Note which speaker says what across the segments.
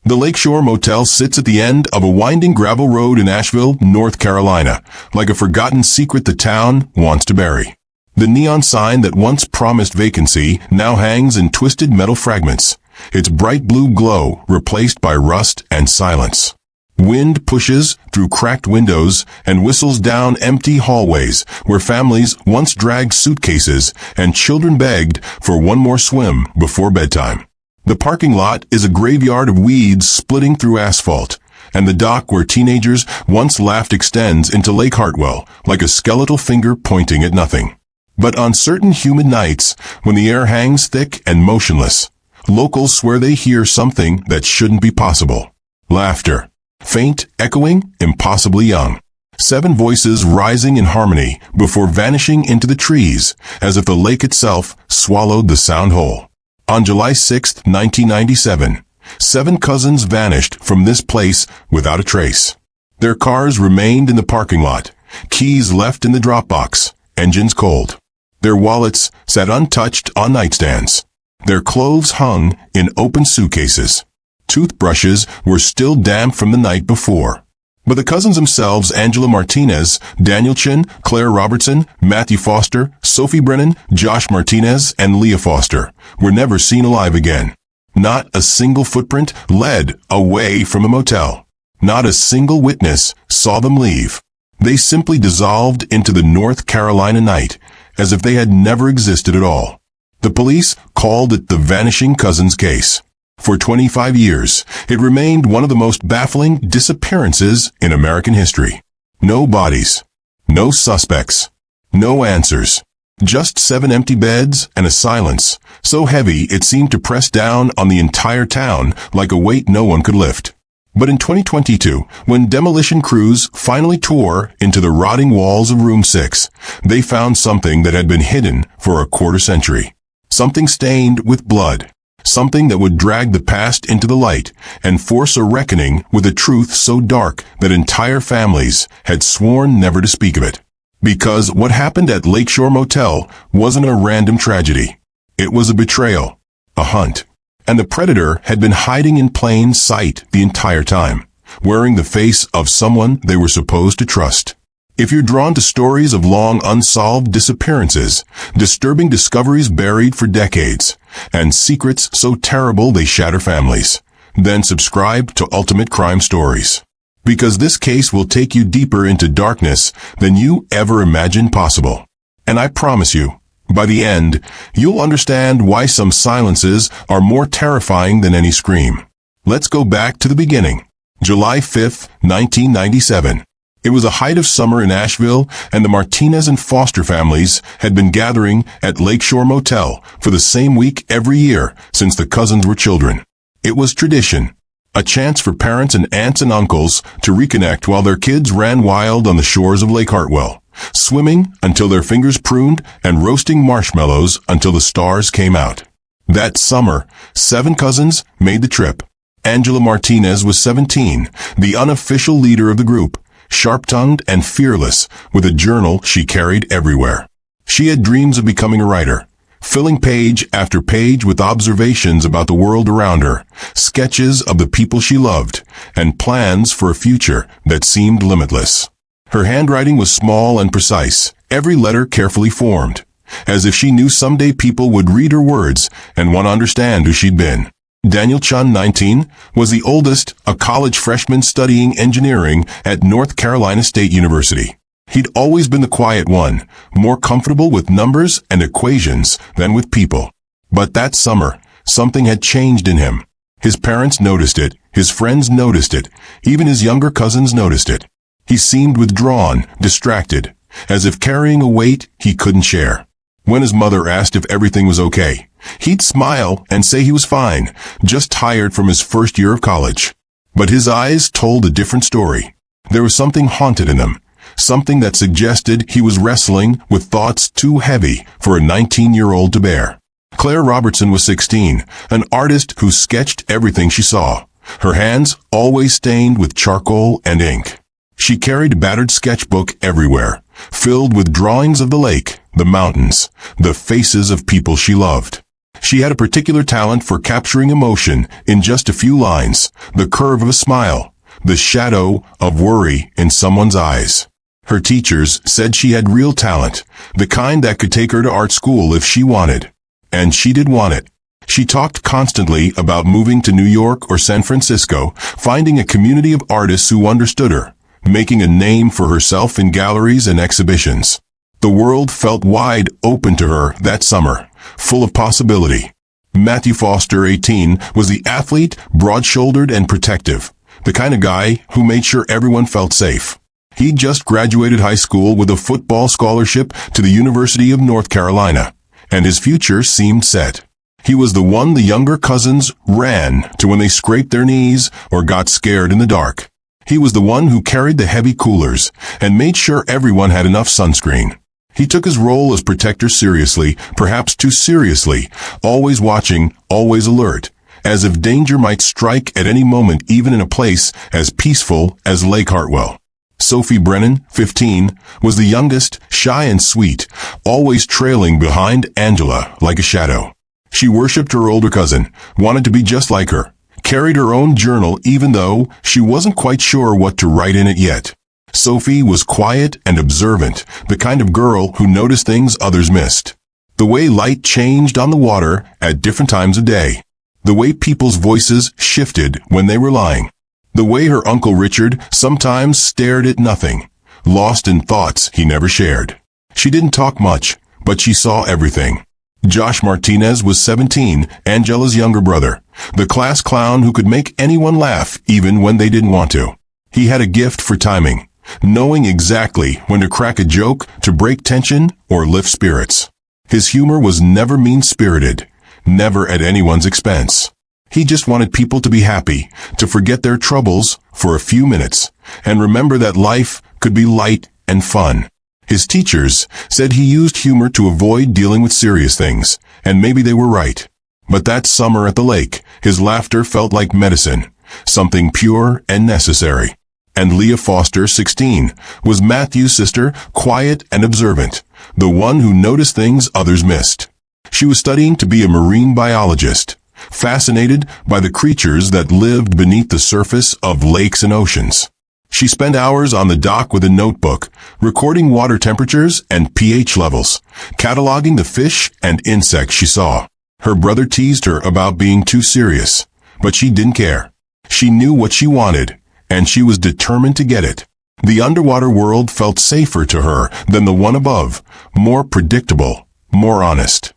Speaker 1: The Lakeshore Motel sits at the end of a winding gravel road in Asheville, North Carolina, like a forgotten secret the town wants to bury. The neon sign that once promised vacancy now hangs in twisted metal fragments, its bright blue glow replaced by rust and silence. Wind pushes through cracked windows and whistles down empty hallways where families once dragged suitcases and children begged for one more swim before bedtime. The parking lot is a graveyard of weeds splitting through asphalt, and the dock where teenagers once laughed extends into Lake Hartwell like a skeletal finger pointing at nothing. But on certain humid nights, when the air hangs thick and motionless, locals swear they hear something that shouldn't be possible. Laughter. Faint, echoing, impossibly young. 7 voices rising in harmony before vanishing into the trees, as if the lake itself swallowed the sound whole. On July 6, 1997, 7 cousins vanished from this place without a trace. Their cars remained in the parking lot, keys left in the drop box, engines cold. Their wallets sat untouched on nightstands. Their clothes hung in open suitcases. Toothbrushes were still damp from the night before. But the cousins themselves, Angela Martinez, Chen, Claire Robertson, Matthew Foster, Sophie Brennan, Josh Martinez, and Leah Foster, were never seen alive again. Not a single footprint led away from the motel. Not a single witness saw them leave. They simply dissolved into the North Carolina night, as if they had never existed at all. The police called it the Vanishing Cousins case. For 25 years, it remained one of the most baffling disappearances in American history. No bodies, no suspects, no answers. Just 7 empty beds and a silence, so heavy it seemed to press down on the entire town like a weight no one could lift. But in 2022, when demolition crews finally tore into the rotting walls of Room 6, they found something that had been hidden for a quarter century. Something stained with blood. Something that would drag the past into the light and force a reckoning with a truth so dark that entire families had sworn never to speak of it. Because what happened at Lakeshore Motel wasn't a random tragedy. It was a betrayal, a hunt. And the predator had been hiding in plain sight the entire time, wearing the face of someone they were supposed to trust. If you're drawn to stories of long unsolved disappearances, disturbing discoveries buried for decades, and secrets so terrible they shatter families, then subscribe to Ultimate Crime Stories. Because this case will take you deeper into darkness than you ever imagined possible. And I promise you, by the end, you'll understand why some silences are more terrifying than any scream. Let's go back to the beginning. July 5, 1997. It was a height of summer in Asheville, and the Martinez and Foster families had been gathering at Lakeshore Motel for the same week every year since the cousins were children. It was tradition, a chance for parents and aunts and uncles to reconnect while their kids ran wild on the shores of Lake Hartwell, swimming until their fingers pruned and roasting marshmallows until the stars came out. That summer, 7 cousins made the trip. Angela Martinez was 17, the unofficial leader of the group, sharp-tongued and fearless, with a journal she carried everywhere. She had dreams of becoming a writer, filling page after page with observations about the world around her, sketches of the people she loved, and plans for a future that seemed limitless. Her handwriting was small and precise, every letter carefully formed, as if she knew someday people would read her words and want to understand who she'd been. Chen, 19, was the oldest, a college freshman studying engineering at North Carolina State University. He'd always been the quiet one, more comfortable with numbers and equations than with people. But that summer, something had changed in him. His parents noticed it, his friends noticed it, even his younger cousins noticed it. He seemed withdrawn, distracted, as if carrying a weight he couldn't share. When his mother asked if everything was okay, he'd smile and say he was fine, just tired from his first year of college. But his eyes told a different story. There was something haunted in them, something that suggested he was wrestling with thoughts too heavy for a 19-year-old to bear. Claire Robertson was 16, an artist who sketched everything she saw, her hands always stained with charcoal and ink. She carried a battered sketchbook everywhere, filled with drawings of the lake, the mountains, the faces of people she loved. She had a particular talent for capturing emotion in just a few lines, the curve of a smile, the shadow of worry in someone's eyes. Her teachers said she had real talent, the kind that could take her to art school if she wanted. And she did want it. She talked constantly about moving to New York or San Francisco, finding a community of artists who understood her, making a name for herself in galleries and exhibitions. The world felt wide open to her that summer, full of possibility. Matthew Foster, 18, was the athlete, broad-shouldered and protective, the kind of guy who made sure everyone felt safe. He'd just graduated high school with a football scholarship to the University of North Carolina, and his future seemed set. He was the one the younger cousins ran to when they scraped their knees or got scared in the dark. He was the one who carried the heavy coolers and made sure everyone had enough sunscreen. He took his role as protector seriously, perhaps too seriously, always watching, always alert, as if danger might strike at any moment even in a place as peaceful as Lake Hartwell. Sophie Brennan, 15, was the youngest, shy and sweet, always trailing behind Angela like a shadow. She worshipped her older cousin, wanted to be just like her, carried her own journal even though she wasn't quite sure what to write in it yet. Sophie was quiet and observant, the kind of girl who noticed things others missed. The way light changed on the water at different times of day. The way people's voices shifted when they were lying. The way her Uncle Richard sometimes stared at nothing, lost in thoughts he never shared. She didn't talk much, but she saw everything. Josh Martinez was 17, Angela's younger brother, the class clown who could make anyone laugh even when they didn't want to. He had a gift for timing, knowing exactly when to crack a joke to break tension or lift spirits. His humor was never mean-spirited, never at anyone's expense. He just wanted people to be happy, to forget their troubles for a few minutes, and remember that life could be light and fun. His teachers said he used humor to avoid dealing with serious things, and maybe they were right. But that summer at the lake, his laughter felt like medicine, something pure and necessary. And Leah Foster, 16, was Matthew's sister, quiet and observant, the one who noticed things others missed. She was studying to be a marine biologist, fascinated by the creatures that lived beneath the surface of lakes and oceans. She spent hours on the dock with a notebook, recording water temperatures and pH levels, cataloging the fish and insects she saw. Her brother teased her about being too serious, but she didn't care. She knew what she wanted, and she was determined to get it. The underwater world felt safer to her than the one above, more predictable, more honest.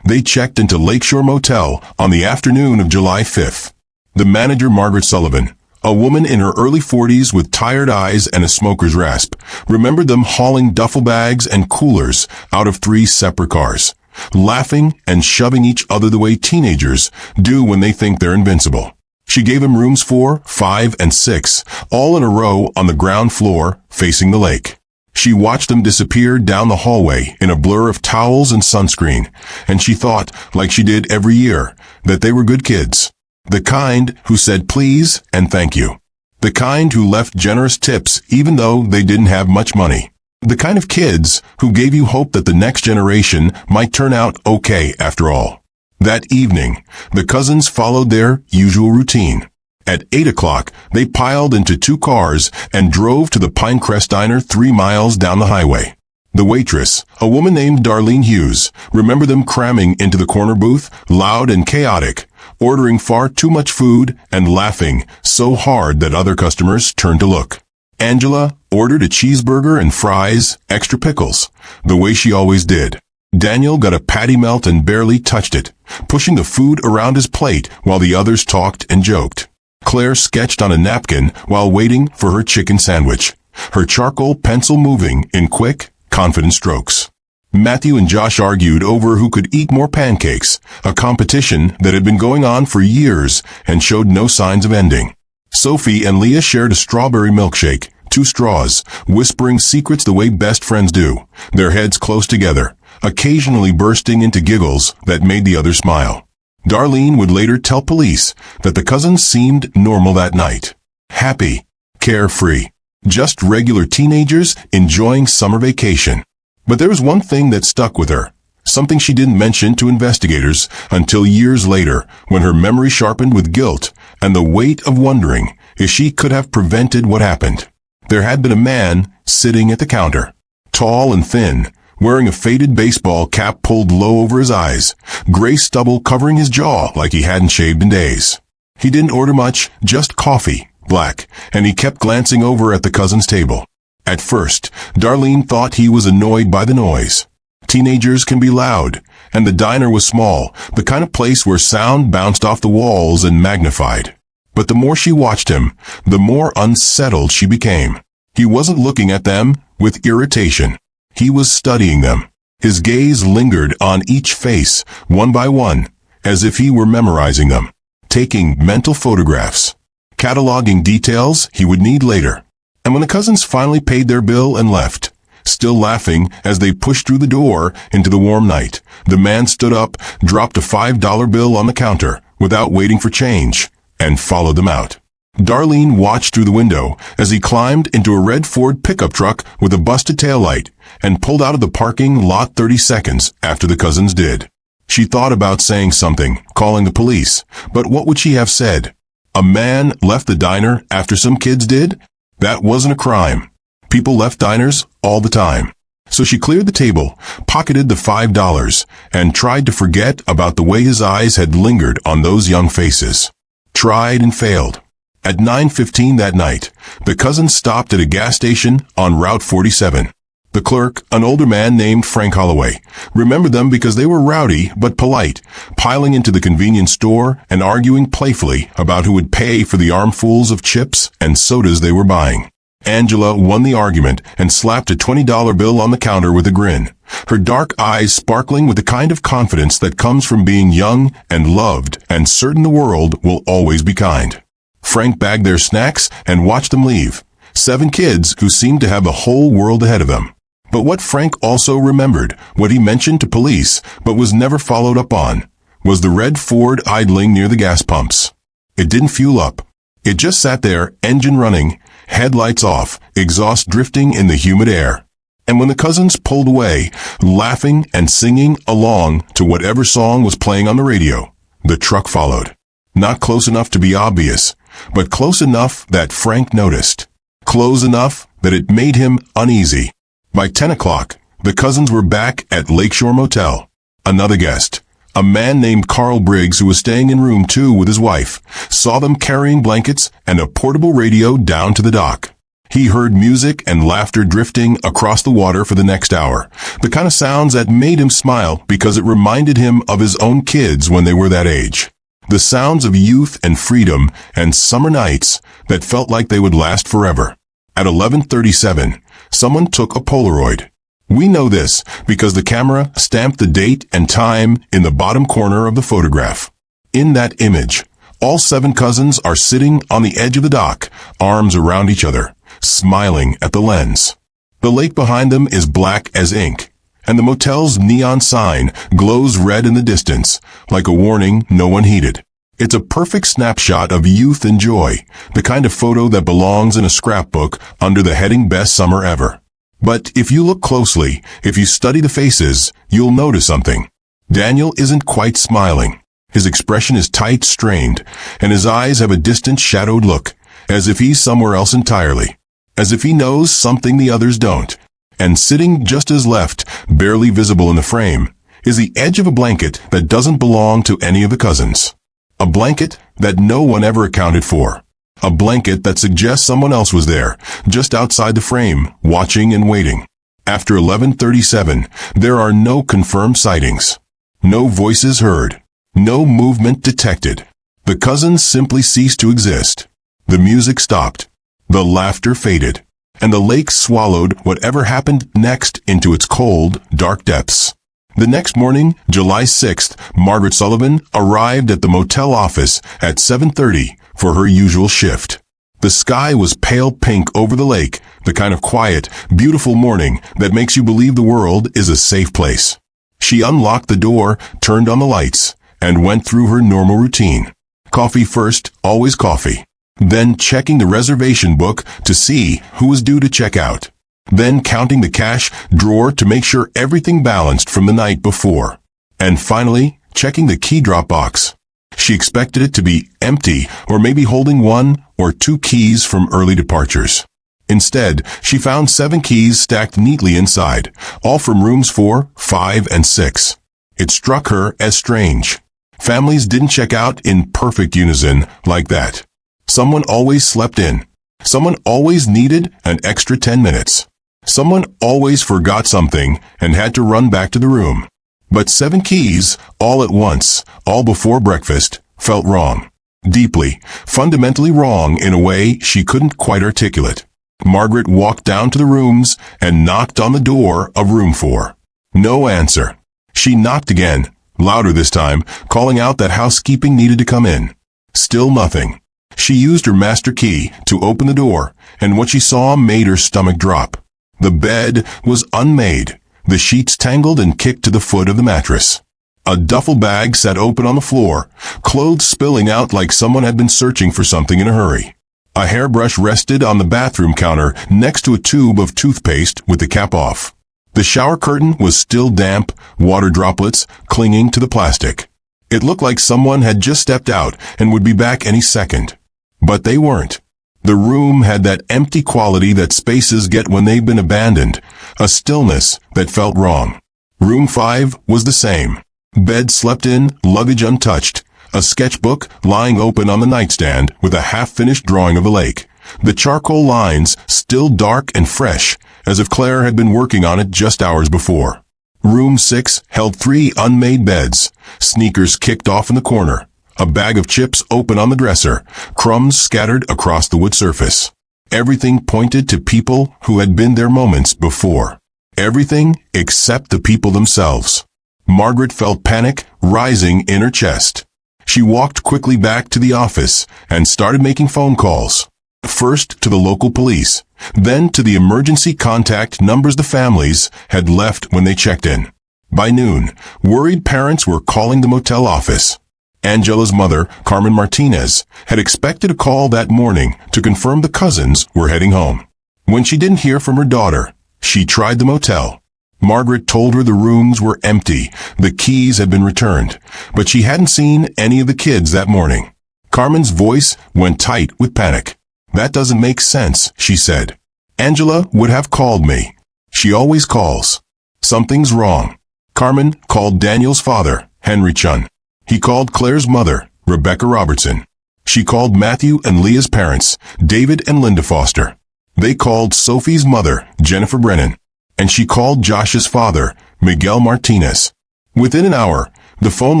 Speaker 1: They checked into Lakeshore Motel on the afternoon of July 5th. The manager, Margaret Sullivan, a woman in her early 40s with tired eyes and a smoker's rasp, remembered them hauling duffel bags and coolers out of 3 separate cars, laughing and shoving each other the way teenagers do when they think they're invincible. She gave them rooms 4, 5, and 6, all in a row on the ground floor facing the lake. She watched them disappear down the hallway in a blur of towels and sunscreen, and she thought, like she did every year, that they were good kids. The kind who said please and thank you. The kind who left generous tips even though they didn't have much money. The kind of kids who gave you hope that the next generation might turn out okay after all. That evening, the cousins followed their usual routine. At 8 o'clock, they piled into 2 cars and drove to the Pinecrest Diner 3 miles down the highway. The waitress, a woman named Darlene Hughes, remembered them cramming into the corner booth, loud and chaotic, ordering far too much food and laughing so hard that other customers turned to look. Angela ordered a cheeseburger and fries, extra pickles, the way she always did. Daniel got a patty melt and barely touched it, pushing the food around his plate while the others talked and joked. Claire sketched on a napkin while waiting for her chicken sandwich, her charcoal pencil moving in quick, confident strokes. Matthew and Josh argued over who could eat more pancakes, a competition that had been going on for years and showed no signs of ending. Sophie and Leah shared a strawberry milkshake, 2 straws, whispering secrets the way best friends do, their heads close together, occasionally bursting into giggles that made the others smile. Darlene would later tell police that the cousins seemed normal that night. Happy, carefree, just regular teenagers enjoying summer vacation. But there was one thing that stuck with her, something she didn't mention to investigators until years later, when her memory sharpened with guilt and the weight of wondering if she could have prevented what happened. There had been a man sitting at the counter, tall and thin, wearing a faded baseball cap pulled low over his eyes, gray stubble covering his jaw like he hadn't shaved in days. He didn't order much, just coffee, black, and he kept glancing over at the cousins' table. At first, Darlene thought he was annoyed by the noise. Teenagers can be loud, and the diner was small, the kind of place where sound bounced off the walls and magnified. But the more she watched him, the more unsettled she became. He wasn't looking at them with irritation. He was studying them. His gaze lingered on each face, one by one, as if he were memorizing them, taking mental photographs, cataloging details he would need later. And when the cousins finally paid their bill and left, still laughing as they pushed through the door into the warm night, the man stood up, dropped a $5 bill on the counter without waiting for change, and followed them out. Darlene watched through the window as he climbed into a red Ford pickup truck with a busted taillight and pulled out of the parking lot 30 seconds after the cousins did. She thought about saying something, calling the police, but what would she have said? A man left the diner after some kids did? That wasn't a crime. People left diners all the time. So she cleared the table, pocketed the $5, and tried to forget about the way his eyes had lingered on those young faces. Tried and failed. At 9:15 that night, the cousins stopped at a gas station on Route 47. The clerk, an older man named Frank Holloway, remembered them because they were rowdy but polite, piling into the convenience store and arguing playfully about who would pay for the armfuls of chips and sodas they were buying. Angela won the argument and slapped a $20 bill on the counter with a grin, her dark eyes sparkling with the kind of confidence that comes from being young and loved and certain the world will always be kind. Frank bagged their snacks and watched them leave. 7 kids who seemed to have the whole world ahead of them. But what Frank also remembered, what he mentioned to police but was never followed up on, was the red Ford idling near the gas pumps. It didn't fuel up. It just sat there, engine running, headlights off, exhaust drifting in the humid air. And when the cousins pulled away, laughing and singing along to whatever song was playing on the radio, the truck followed. Not close enough to be obvious, but close enough that Frank noticed. Close enough that it made him uneasy. By 10 o'clock, the cousins were back at Lakeshore Motel. Another guest, a man named Carl Briggs who was staying in room 2 with his wife, saw them carrying blankets and a portable radio down to the dock. He heard music and laughter drifting across the water for the next hour, the kind of sounds that made him smile because it reminded him of his own kids when they were that age. The sounds of youth and freedom and summer nights that felt like they would last forever. At 11:37, someone took a Polaroid. We know this because the camera stamped the date and time in the bottom corner of the photograph. In that image, all 7 cousins are sitting on the edge of the dock, arms around each other, smiling at the lens. The lake behind them is black as ink, and the motel's neon sign glows red in the distance, like a warning no one heeded. It's a perfect snapshot of youth and joy, the kind of photo that belongs in a scrapbook under the heading Best Summer Ever. But if you look closely, if you study the faces, you'll notice something. Daniel isn't quite smiling. His expression is tight, strained, and his eyes have a distant, shadowed look, as if he's somewhere else entirely, as if he knows something the others don't. And sitting just to his left, barely visible in the frame, is the edge of a blanket that doesn't belong to any of the cousins. A blanket that no one ever accounted for. A blanket that suggests someone else was there, just outside the frame, watching and waiting. After 11:37, there are no confirmed sightings. No voices heard. No movement detected. The cousins simply ceased to exist. The music stopped. The laughter faded. And the lake swallowed whatever happened next into its cold, dark depths. The next morning, July 6th, Margaret Sullivan arrived at the motel office at 7:30 for her usual shift. The sky was pale pink over the lake, the kind of quiet, beautiful morning that makes you believe the world is a safe place. She unlocked the door, turned on the lights, and went through her normal routine. Coffee first, always coffee. Then checking the reservation book to see who was due to check out. then counting the cash drawer to make sure everything balanced from the night before, and finally checking the key drop box. She expected it to be empty or maybe holding 1 or 2 keys from early departures. Instead, she found 7 keys stacked neatly inside, all from rooms 4, 5, and 6. It struck her as strange. Families didn't check out in perfect unison like that. Someone always slept in. Someone always needed an extra 10 minutes. Someone always forgot something and had to run back to the room. But 7 keys, all at once, all before breakfast, felt wrong. Deeply, fundamentally wrong in a way she couldn't quite articulate. Margaret walked down to the rooms and knocked on the door of room 4. No answer. She knocked again, louder this time, calling out that housekeeping needed to come in. Still nothing. She used her master key to open the door, and what she saw made her stomach drop. The bed was unmade, the sheets tangled and kicked to the foot of the mattress. A duffel bag sat open on the floor, clothes spilling out like someone had been searching for something in a hurry. A hairbrush rested on the bathroom counter next to a tube of toothpaste with the cap off. The shower curtain was still damp, water droplets clinging to the plastic. It looked like someone had just stepped out and would be back any second. But they weren't. The room had that empty quality that spaces get when they've been abandoned, a stillness that felt wrong. Room 5 was the same. Bed slept in, luggage untouched, a sketchbook lying open on the nightstand with a half-finished drawing of the lake. The charcoal lines still dark and fresh, as if Claire had been working on it just hours before. Room 6 held 3 unmade beds, sneakers kicked off in the corner, a bag of chips open on the dresser, crumbs scattered across the wood surface. Everything pointed to people who had been there moments before. Everything except the people themselves. Margaret felt panic rising in her chest. She walked quickly back to the office and started making phone calls. First to the local police, then to the emergency contact numbers the families had left when they checked in. By noon, worried parents were calling the motel office. Angela's mother, Carmen Martinez, had expected a call that morning to confirm the cousins were heading home. When she didn't hear from her daughter, she tried the motel. Margaret told her the rooms were empty, the keys had been returned, but she hadn't seen any of the kids that morning. Carmen's voice went tight with panic. "That doesn't make sense," she said. "Angela would have called me. She always calls. Something's wrong." Carmen called Daniel's father, Henry Chen. He called Claire's mother, Rebecca Robertson. She called Matthew and Leah's parents, David and Linda Foster. They called Sophie's mother, Jennifer Brennan. And she called Josh's father, Miguel Martinez. Within an hour, the phone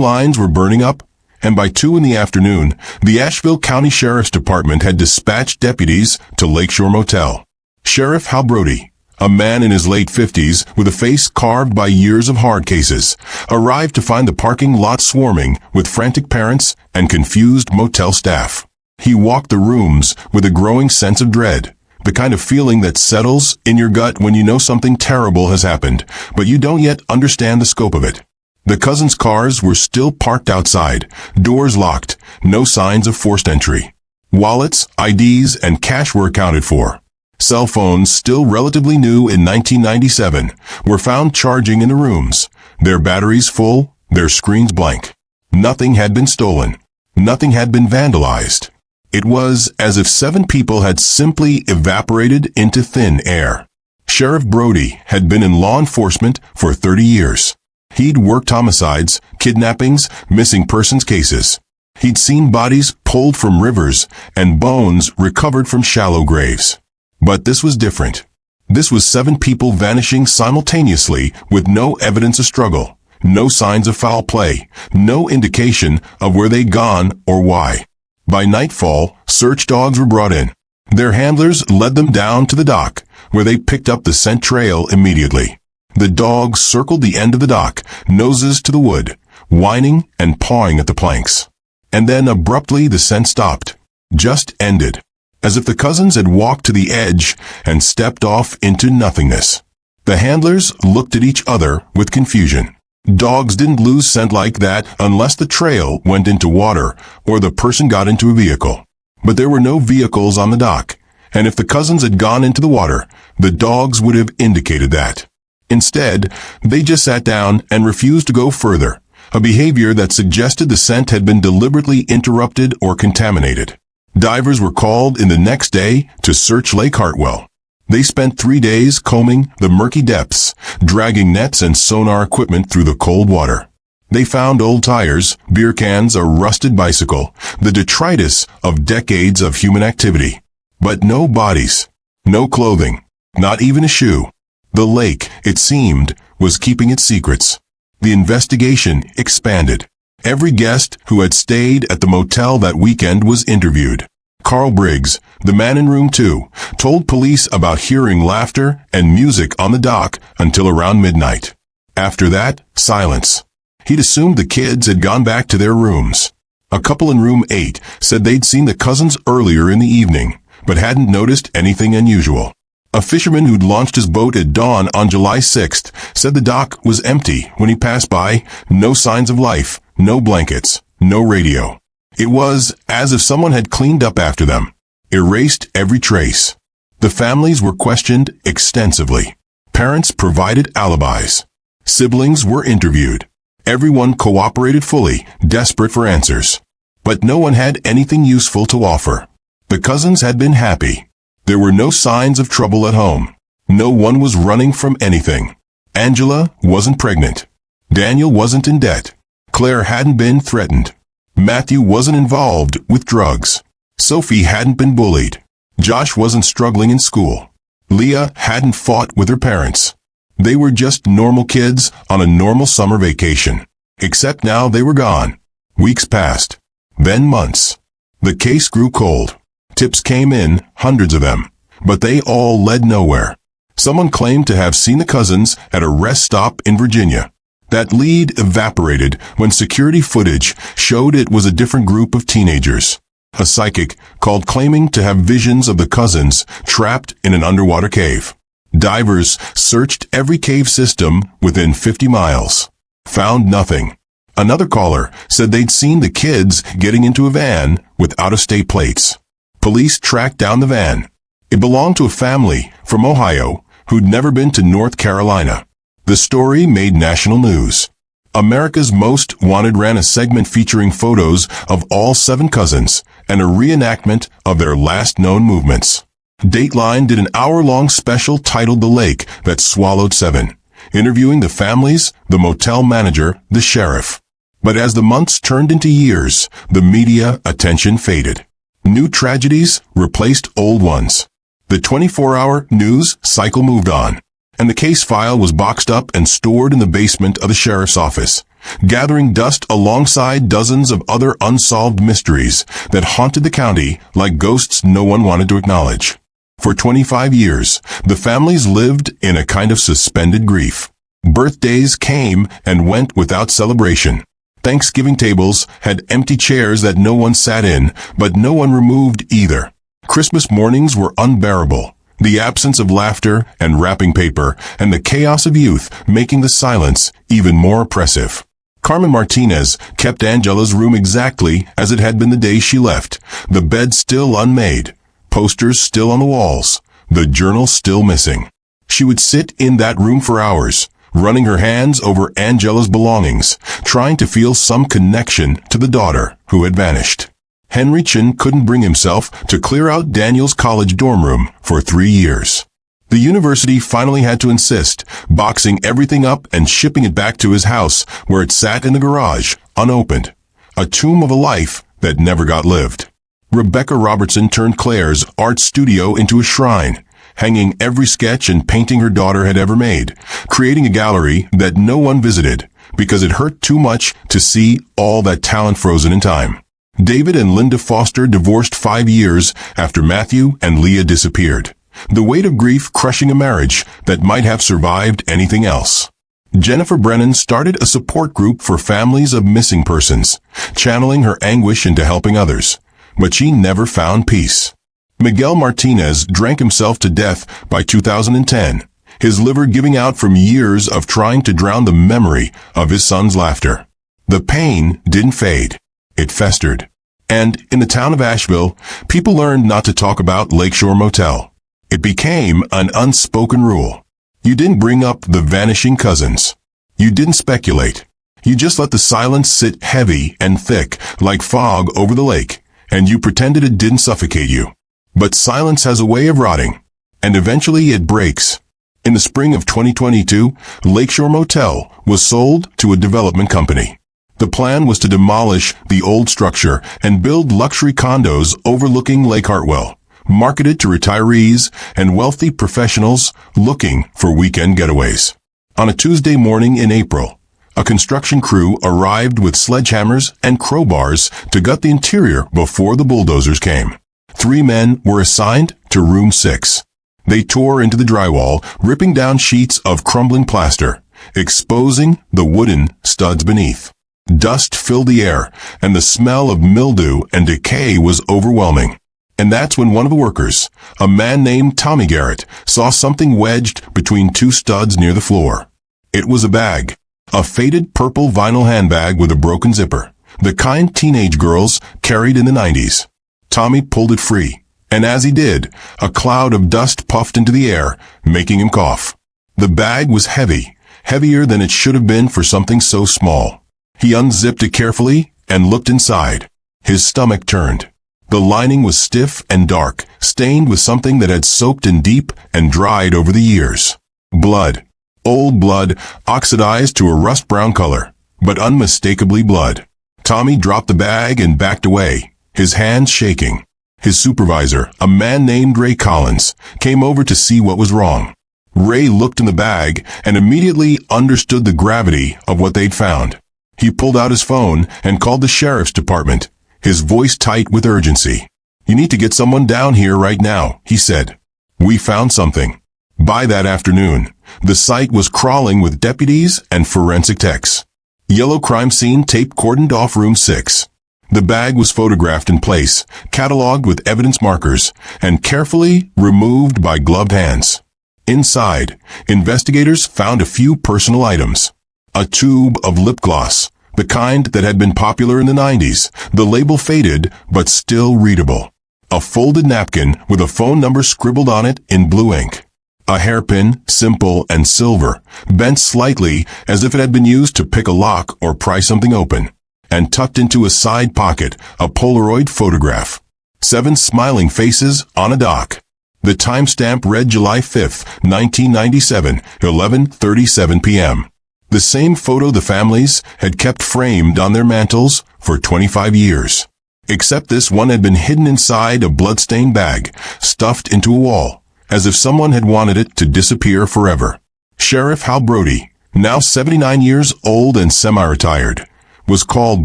Speaker 1: lines were burning up, and by 2 in the afternoon, the Asheville County Sheriff's Department had dispatched deputies to Lakeshore Motel. Sheriff Hal Brody, a man in his late 50s with a face carved by years of hard cases, arrived to find the parking lot swarming with frantic parents and confused motel staff. He walked the rooms with a growing sense of dread, the kind of feeling that settles in your gut when you know something terrible has happened, but you don't yet understand the scope of it. The cousins' cars were still parked outside, doors locked, no signs of forced entry. Wallets, IDs, and cash were accounted for. Cell phones, still relatively new in 1997, were found charging in the rooms, their batteries full, their screens blank. Nothing had been stolen. Nothing had been vandalized. It was as if 7 people had simply evaporated into thin air. Sheriff Brody had been in law enforcement for 30 years. He'd worked homicides, kidnappings, missing persons cases. He'd seen bodies pulled from rivers and bones recovered from shallow graves. But this was different. This was 7 people vanishing simultaneously with no evidence of struggle, no signs of foul play, no indication of where they'd gone or why. By nightfall, search dogs were brought in. Their handlers led them down to the dock, where they picked up the scent trail immediately. The dogs circled the end of the dock, noses to the wood, whining and pawing at the planks. And then abruptly the scent stopped, just ended, as if the cousins had walked to the edge and stepped off into nothingness. The handlers looked at each other with confusion. Dogs didn't lose scent like that unless the trail went into water or the person got into a vehicle. But there were no vehicles on the dock, And if the cousins had gone into the water, the dogs would have indicated that. Instead, they just sat down and refused to go further, a behavior that suggested the scent had been deliberately interrupted or contaminated. Divers were called in the next day to search Lake Hartwell. They spent 3 days combing the murky depths, dragging nets and sonar equipment through the cold water. They found old tires, beer cans, a rusted bicycle, the detritus of decades of human activity. But no bodies, no clothing, not even a shoe. The lake, it seemed, was keeping its secrets. The investigation expanded. Every guest who had stayed at the motel that weekend was interviewed. Carl Briggs, the man in room 2, told police about hearing laughter and music on the dock until around midnight. After that, silence. He'd assumed the kids had gone back to their rooms. A couple in room 8 said they'd seen the cousins earlier in the evening, but hadn't noticed anything unusual. A fisherman who'd launched his boat at dawn on July 6th said the dock was empty when he passed by, no signs of life, no blankets, no radio. It was as if someone had cleaned up after them, erased every trace. The families were questioned extensively. Parents provided alibis. Siblings were interviewed. Everyone cooperated fully, desperate for answers. But no one had anything useful to offer. The cousins had been happy. There were no signs of trouble at home. No one was running from anything. Angela wasn't pregnant. Daniel wasn't in debt. Claire hadn't been threatened. Matthew wasn't involved with drugs. Sophie hadn't been bullied. Josh wasn't struggling in school. Leah hadn't fought with her parents. They were just normal kids on a normal summer vacation. Except now they were gone. Weeks passed. Then months. The case grew cold. Tips came in, hundreds of them. But they all led nowhere. Someone claimed to have seen the cousins at a rest stop in Virginia. That lead evaporated when security footage showed it was a different group of teenagers. A psychic called claiming to have visions of the cousins trapped in an underwater cave. Divers searched every cave system within 50 miles. Found nothing. Another caller said they'd seen the kids getting into a van with out-of-state plates. Police tracked down the van. It belonged to a family from Ohio who'd never been to North Carolina. The story made national news. America's Most Wanted ran a segment featuring photos of all 7 cousins and a reenactment of their last known movements. Dateline did an hour-long special titled The Lake That Swallowed 7, interviewing the families, the motel manager, the sheriff. But as the months turned into years, the media attention faded. New tragedies replaced old ones. The 24-hour news cycle moved on, and the case file was boxed up and stored in the basement of the sheriff's office, gathering dust alongside dozens of other unsolved mysteries that haunted the county like ghosts no one wanted to acknowledge. For 25 years, the families lived in a kind of suspended grief. Birthdays came and went without celebration. Thanksgiving tables had empty chairs that no one sat in, but no one removed either. Christmas mornings were unbearable, the absence of laughter and wrapping paper, and the chaos of youth making the silence even more oppressive. Carmen Martinez kept Angela's room exactly as it had been the day she left, the bed still unmade, posters still on the walls, the journal still missing. She would sit in that room for hours, running her hands over Angela's belongings, trying to feel some connection to the daughter who had vanished. Chen couldn't bring himself to clear out Daniel's college dorm room for 3 years. The university finally had to insist, boxing everything up and shipping it back to his house where it sat in the garage, unopened. A tomb of a life that never got lived. Rebecca Robertson turned Claire's art studio into a shrine, hanging every sketch and painting her daughter had ever made, creating a gallery that no one visited because it hurt too much to see all that talent frozen in time. David and Leah Foster divorced 5 years after Matthew and Leah disappeared, the weight of grief crushing a marriage that might have survived anything else. Jennifer Brennan started a support group for families of missing persons, channeling her anguish into helping others, but she never found peace. Miguel Martinez drank himself to death by 2010, his liver giving out from years of trying to drown the memory of his son's laughter. The pain didn't fade. It festered. And in the town of Asheville, people learned not to talk about Lakeshore Motel. It became an unspoken rule. You didn't bring up the Vanishing Cousins. You didn't speculate. You just let the silence sit heavy and thick like fog over the lake, and you pretended it didn't suffocate you. But silence has a way of rotting, and eventually it breaks. In the spring of 2022, Lakeshore Motel was sold to a development company. The plan was to demolish the old structure and build luxury condos overlooking Lake Hartwell, marketed to retirees and wealthy professionals looking for weekend getaways. On a Tuesday morning in April, a construction crew arrived with sledgehammers and crowbars to gut the interior before the bulldozers came. 3 men were assigned to room 6. They tore into the drywall, ripping down sheets of crumbling plaster, exposing the wooden studs beneath. Dust filled the air, and the smell of mildew and decay was overwhelming. And that's when one of the workers, a man named Tommy Garrett, saw something wedged between 2 studs near the floor. It was a bag, a faded purple vinyl handbag with a broken zipper, the kind teenage girls carried in the 90s. Tommy pulled it free, and as he did, a cloud of dust puffed into the air, making him cough. The bag was heavy, heavier than it should have been for something so small. He unzipped it carefully and looked inside. His stomach turned. The lining was stiff and dark, stained with something that had soaked in deep and dried over the years. Blood. Old blood, oxidized to a rust-brown color, but unmistakably blood. Tommy dropped the bag and backed away, his hands shaking. His supervisor, a man named Ray Collins, came over to see what was wrong. Ray looked in the bag and immediately understood the gravity of what they'd found. He pulled out his phone and called the sheriff's department, his voice tight with urgency. "You need to get someone down here right now," he said. "We found something." By that afternoon, the site was crawling with deputies and forensic techs. Yellow crime scene tape cordoned off room 6. The bag was photographed in place, cataloged with evidence markers, and carefully removed by gloved hands. Inside, investigators found a few personal items. A tube of lip gloss, the kind that had been popular in the 90s, the label faded but still readable. A folded napkin with a phone number scribbled on it in blue ink. A hairpin, simple and silver, bent slightly as if it had been used to pick a lock or pry something open. And tucked into a side pocket, a Polaroid photograph. 7 smiling faces on a dock. The timestamp read July 5, 1997, 11:37 p.m. The same photo the families had kept framed on their mantels for 25 years. Except this one had been hidden inside a blood-stained bag, stuffed into a wall, as if someone had wanted it to disappear forever. Sheriff Hal Brody, now 79 years old and semi-retired, was called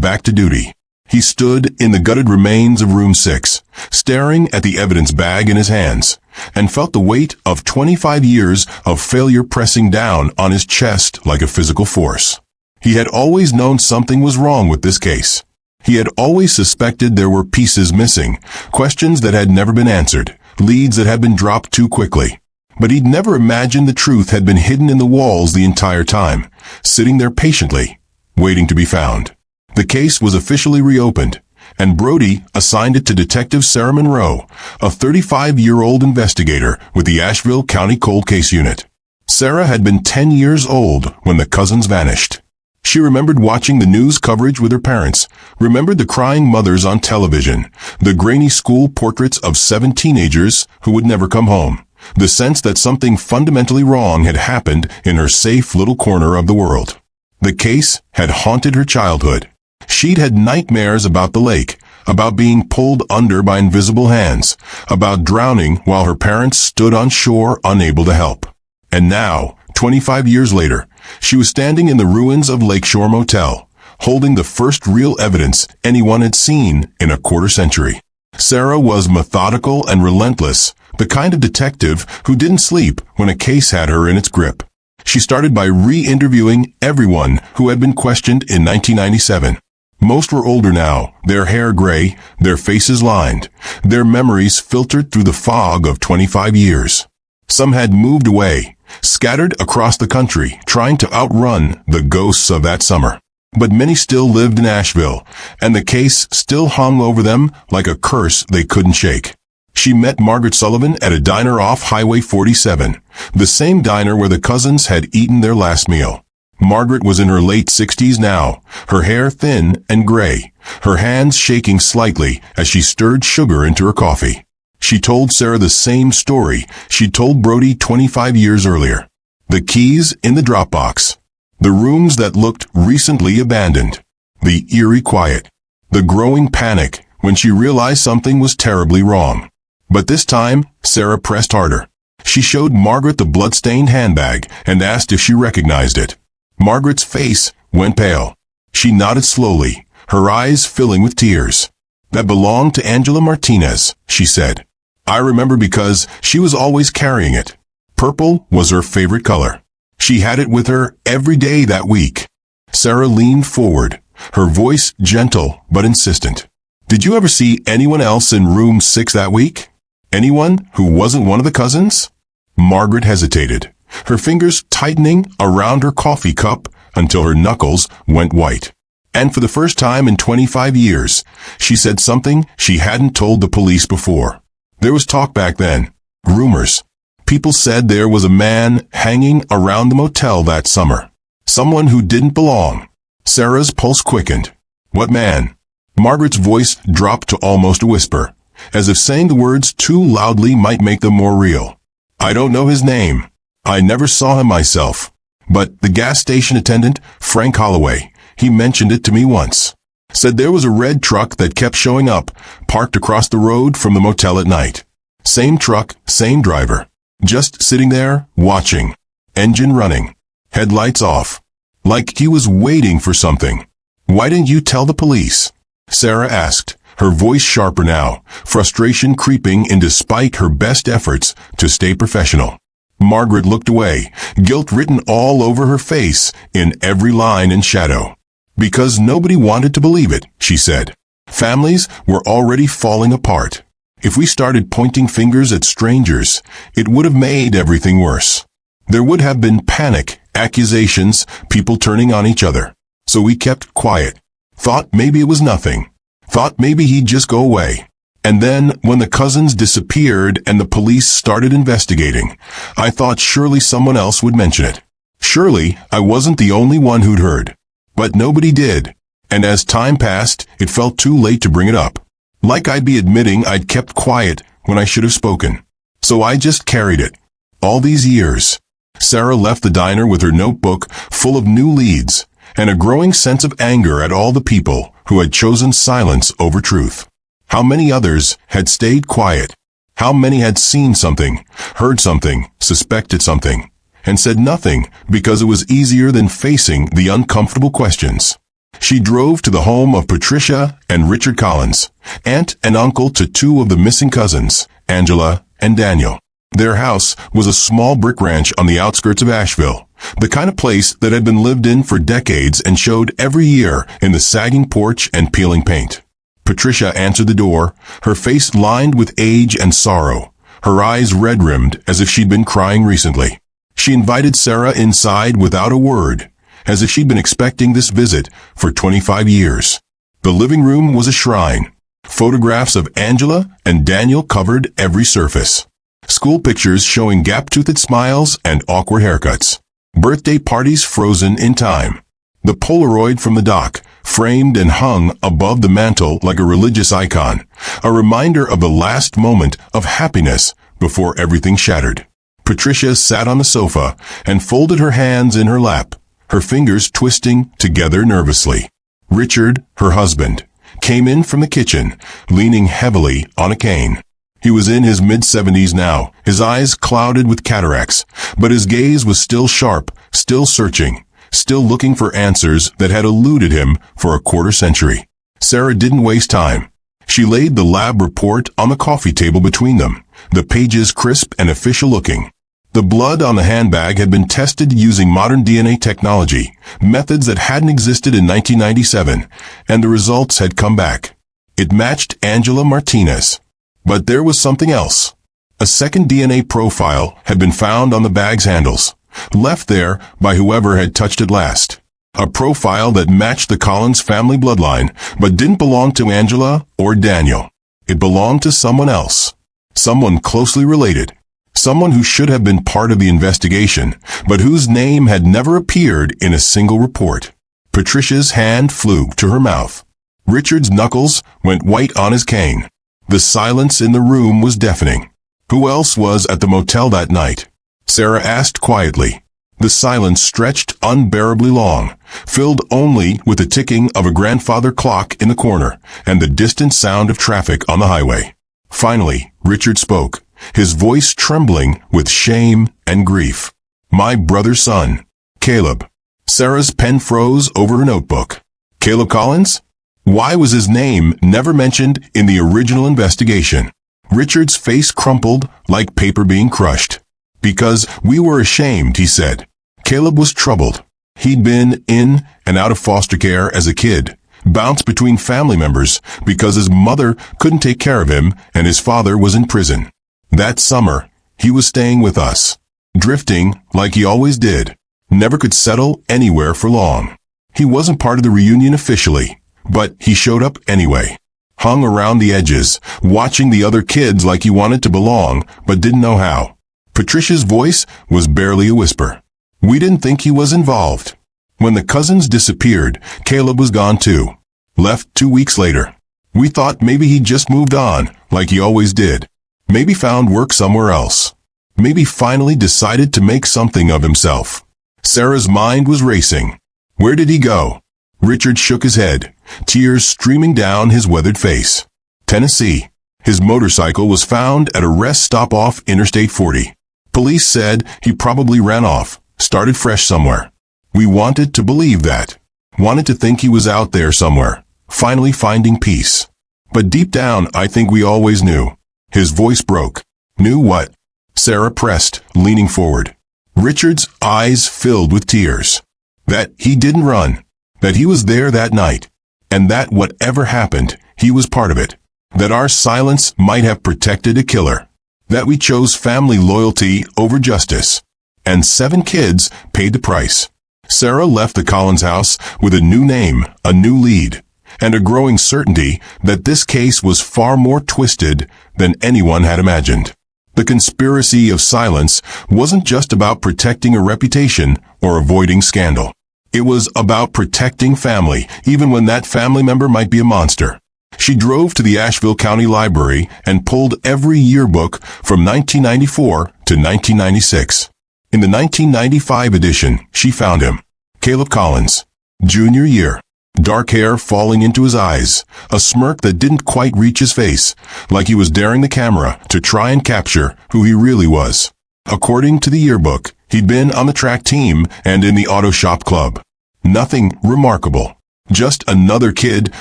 Speaker 1: back to duty. He stood in the gutted remains of room 6, staring at the evidence bag in his hands, and felt the weight of 25 years of failure pressing down on his chest like a physical force. He had always known something was wrong with this case. He had always suspected there were pieces missing, questions that had never been answered, leads that had been dropped too quickly. But he'd never imagined the truth had been hidden in the walls the entire time, sitting there patiently, waiting to be found. The case was officially reopened, and Brody assigned it to Detective Sarah Monroe, a 35-year-old investigator with the Asheville County Cold Case Unit. Sarah had been 10 years old when the cousins vanished. She remembered watching the news coverage with her parents, remembered the crying mothers on television, the grainy school portraits of 7 teenagers who would never come home, the sense that something fundamentally wrong had happened in her safe little corner of the world. The case had haunted her childhood. She'd had nightmares about the lake, about being pulled under by invisible hands, about drowning while her parents stood on shore unable to help. And now, 25 years later, she was standing in the ruins of Lakeshore Motel, holding the first real evidence anyone had seen in a quarter century. Sarah was methodical and relentless, the kind of detective who didn't sleep when a case had her in its grip. She started by re-interviewing everyone who had been questioned in 1997. Most were older now, their hair gray, their faces lined, their memories filtered through the fog of 25 years. Some had moved away, scattered across the country, trying to outrun the ghosts of that summer. But many still lived in Asheville, and the case still hung over them like a curse they couldn't shake. She met Margaret Sullivan at a diner off Highway 47, the same diner where the cousins had eaten their last meal. Margaret was in her late 60s now, her hair thin and gray, her hands shaking slightly as she stirred sugar into her coffee. She told Sarah the same story she'd told Brody 25 years earlier. The keys in the drop box. The rooms that looked recently abandoned. The eerie quiet. The growing panic when she realized something was terribly wrong. But this time, Sarah pressed harder. She showed Margaret the blood-stained handbag and asked if she recognized it. Margaret's face went pale. She nodded slowly, her eyes filling with tears. That belonged to Angela Martinez, she said. I remember because she was always carrying it. Purple was her favorite color. She had it with her every day that week. Sarah leaned forward, her voice gentle but insistent. Did you ever see anyone else in room 6 that week? Anyone who wasn't one of the cousins? Margaret hesitated, her fingers tightening around her coffee cup until her knuckles went white. And for the first time in 25 years, she said something she hadn't told the police before. There was talk back then. Rumors. People said there was a man hanging around the motel that summer. Someone who didn't belong. Sarah's pulse quickened. What man? Margaret's voice dropped to almost a whisper, as if saying the words too loudly might make them more real. I don't know his name. I never saw him myself. But the gas station attendant, Frank Holloway, he mentioned it to me once. Said there was a red truck that kept showing up, parked across the road from the motel at night. Same truck, same driver. Just sitting there, watching. Engine running. Headlights off. Like he was waiting for something. Why didn't you tell the police? Sarah asked, her voice sharper now, frustration creeping in despite her best efforts to stay professional. Margaret looked away, guilt written all over her face, in every line and shadow. Because nobody wanted to believe it, she said. Families were already falling apart. If we started pointing fingers at strangers, it would have made everything worse. There would have been panic, accusations, people turning on each other. So we kept quiet. Thought maybe it was nothing. Thought maybe he'd just go away. And then, when the cousins disappeared and the police started investigating, I thought surely someone else would mention it. Surely, I wasn't the only one who'd heard. But nobody did. And as time passed, it felt too late to bring it up. Like I'd be admitting I'd kept quiet when I should have spoken. So I just carried it. All these years. Sarah left the diner with her notebook full of new leads, and a growing sense of anger at all the people who had chosen silence over truth. How many others had stayed quiet? How many had seen something, heard something, suspected something, and said nothing because it was easier than facing the uncomfortable questions? She drove to the home of Patricia and Richard Collins, aunt and uncle to 2 of the missing cousins, Angela and Daniel. Their house was a small brick ranch on the outskirts of Asheville, the kind of place that had been lived in for decades and showed every year in the sagging porch and peeling paint. Patricia answered the door, her face lined with age and sorrow, her eyes red-rimmed as if she'd been crying recently. She invited Sarah inside without a word, as if she'd been expecting this visit for 25 years. The living room was a shrine. Photographs of Angela and Daniel covered every surface. School pictures showing gap-toothed smiles and awkward haircuts. Birthday parties frozen in time. The Polaroid from the dock, framed and hung above the mantel like a religious icon, a reminder of the last moment of happiness before everything shattered. Patricia sat on the sofa and folded her hands in her lap, her fingers twisting together nervously. Richard, her husband, came in from the kitchen, leaning heavily on a cane. He was in his mid-70s now, his eyes clouded with cataracts, but his gaze was still sharp, still searching, still looking for answers that had eluded him for a quarter century. Sarah didn't waste time. She laid the lab report on the coffee table between them, the pages crisp and official-looking. The blood on the handbag had been tested using modern DNA technology, methods that hadn't existed in 1997, and the results had come back. It matched Angela Martinez. But there was something else. A second DNA profile had been found on the bag's handles, left there by whoever had touched it last. A profile that matched the Collins family bloodline, but didn't belong to Angela or Daniel. It belonged to someone else. Someone closely related. Someone who should have been part of the investigation, but whose name had never appeared in a single report. Patricia's hand flew to her mouth. Richard's knuckles went white on his cane. The silence in the room was deafening. Who else was at the motel that night? Sarah asked quietly. The silence stretched unbearably long, filled only with the ticking of a grandfather clock in the corner and the distant sound of traffic on the highway. Finally, Richard spoke, his voice trembling with shame and grief. My brother's son, Caleb. Sarah's pen froze over her notebook. Caleb Collins? Why was his name never mentioned in the original investigation? Richard's face crumpled like paper being crushed. Because we were ashamed, he said. Caleb was troubled. He'd been in and out of foster care as a kid, bounced between family members because his mother couldn't take care of him and his father was in prison. That summer, he was staying with us, drifting like he always did. Never could settle anywhere for long. He wasn't part of the reunion officially, but he showed up anyway. Hung around the edges, watching the other kids like he wanted to belong, but didn't know how. Patricia's voice was barely a whisper. We didn't think he was involved. When the cousins disappeared, Caleb was gone too. Left 2 weeks later. We thought maybe he'd just moved on, like he always did. Maybe found work somewhere else. Maybe finally decided to make something of himself. Sarah's mind was racing. Where did he go? Richard shook his head, tears streaming down his weathered face. Tennessee. His motorcycle was found at a rest stop off Interstate 40. Police said he probably ran off, started fresh somewhere. We wanted to believe that. Wanted to think he was out there somewhere, finally finding peace. But deep down, I think we always knew. His voice broke. Knew what? Sarah pressed, leaning forward. Richard's eyes filled with tears. That he didn't run. That he was there that night. And that whatever happened, he was part of it. That our silence might have protected a killer. That we chose family loyalty over justice. And 7 kids paid the price. Sarah left the Collins house with a new name, a new lead, and a growing certainty that this case was far more twisted than anyone had imagined. The conspiracy of silence wasn't just about protecting a reputation or avoiding scandal. It was about protecting family, even when that family member might be a monster. She drove to the Asheville County Library and pulled every yearbook from 1994 to 1996. In the 1995 edition, she found him. Caleb Collins. Junior year. Dark hair falling into his eyes, a smirk that didn't quite reach his face, like he was daring the camera to try and capture who he really was. According to the yearbook, he'd been on the track team and in the auto shop club. Nothing remarkable. Just another kid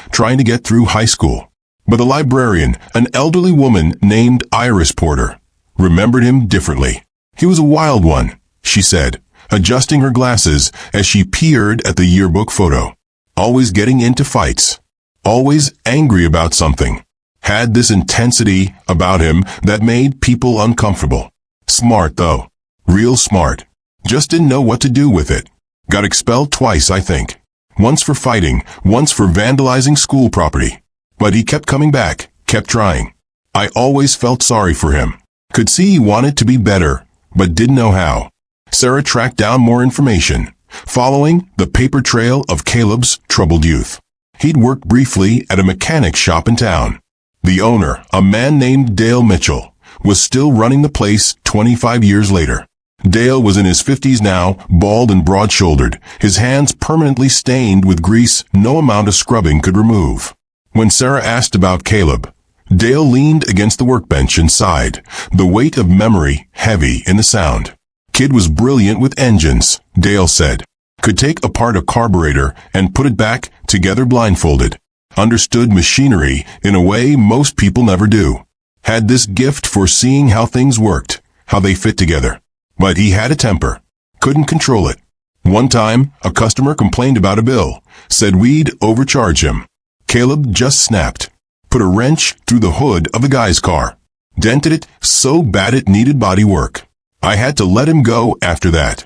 Speaker 1: trying to get through high school. But the librarian, an elderly woman named Iris Porter, remembered him differently. He was a wild one, she said, adjusting her glasses as she peered at the yearbook photo. Always getting into fights. Always angry about something. Had this intensity about him that made people uncomfortable. Smart, though. Real smart. Just didn't know what to do with it. Got expelled twice, I think. Once for fighting, once for vandalizing school property. But he kept coming back, kept trying. I always felt sorry for him. Could see he wanted to be better, but didn't know how. Sarah tracked down more information, following the paper trail of Caleb's troubled youth. He'd worked briefly at a mechanic shop in town. The owner, a man named Dale Mitchell, was still running the place 25 years later. Dale was in his 50s now, bald and broad-shouldered, his hands permanently stained with grease no amount of scrubbing could remove. When Sarah asked about Caleb, Dale leaned against the workbench and sighed, the weight of memory heavy in the sound. Kid was brilliant with engines, Dale said. Could take apart a carburetor and put it back together blindfolded. Understood machinery in a way most people never do. Had this gift for seeing how things worked, how they fit together. But he had a temper. Couldn't control it. One time, a customer complained about a bill, said we'd overcharge him. Caleb just snapped. Put a wrench through the hood of the guy's car. Dented it so bad it needed body work. I had to let him go after that.